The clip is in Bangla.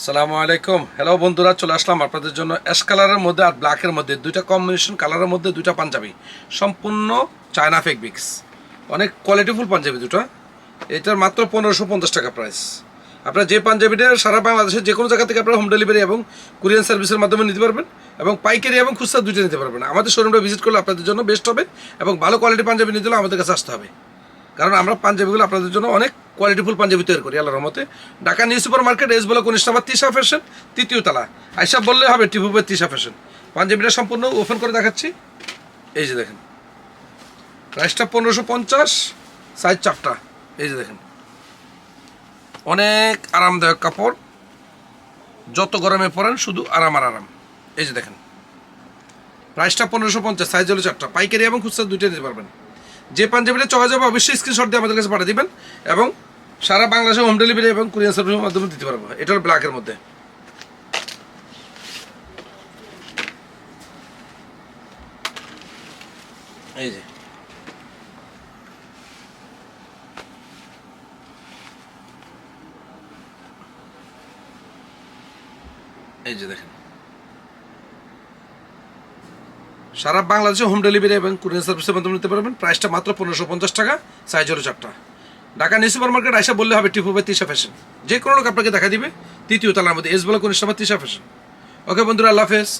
আসসালামু আলাইকুম। হ্যালো বন্ধুরা, চলে আসলাম আপনাদের জন্য অ্যাশ কালারের মধ্যে আর ব্ল্যাকের মধ্যে দুইটা কম্বিনেশন কালারের মধ্যে দুইটা পাঞ্জাবি, সম্পূর্ণ চায়না ফেব্রিক্স, অনেক কোয়ালিটিফুল পাঞ্জাবি দুটো। এটার মাত্র 1550 টাকা প্রাইস। আপনারা যে পাঞ্জাবিটা সারা বাংলাদেশের যে কোনো জায়গা থেকে আপনারা হোম ডেলিভারি এবং কুরিয়ার সার্ভিসের মাধ্যমে নিতে পারবেন, এবং পাইকারি এবং খুচরা দুইটা নিতে পারবেন। আমাদের শোরুমটা ভিজিট করলে আপনাদের জন্য বেস্ট হবে, এবং ভালো কোয়ালিটি পাঞ্জাবি নিতে হলে আমাদের কাছে আসতে হবে, কারণ আমরা পাঞ্জাবিগুলো আপনাদের জন্য অনেক কোয়ালিটিফুল পাঞ্জাবি তৈরি করি আল্লাহর রহমতে। Dhaka new super market, S block 19 নম্বর তিশা ফ্যাশন, তৃতীয় তলা। আইসা বললে হবে টিপুবের তিশা ফ্যাশন। পাঞ্জাবিটা সম্পূর্ণ ওপেন করে দেখাচ্ছি। এই যে দেখেন, প্রাইসটা 1550, সাইজ 4টা। এই যে দেখেন, অনেক আরামদায়ক কাপড়, যত গরমে পরেন শুধু আরাম আর আরাম। এই যে দেখেন, প্রাইসটা 1550, সাইজ হলো 4টা। পাইকারি এবং খুচরা দুইটা নিতে পারবেন। যে পাঞ্জাবিটা চলা যাবে অবশ্যই স্ক্রিনশট দিয়ে আমাদের কাছে পাঠিয়ে দিবেন, এবং সারা বাংলাদেশে হোম ডেলিভারি এবং কুরিয়ার সার্ভিসের মাধ্যমে দিতে পারবো। এটা হলো ব্ল্যাকের মধ্যে। এই যে এই যে দেখেন, সারা বাংলাদেশে হোম ডেলিভারি এবং কুরিয়ার সার্ভিসের মাধ্যমে নিতে পারবেন। প্রাইসটা মাত্র 1550 টাকা, সাইজ হলো 4টা। ঢাকা নিউ সুপার মার্কেট আইসা বললে হবে টিপুবের তিশা ফ্যাশন। যে কোনো লোক আপনাকে দেখা দিবে তৃতীয় তলার মধ্যে, এস ব্লক 19 নম্বর তিশা ফ্যাশন। ওকে বন্ধুরা, আল্লাহ হাফেজ।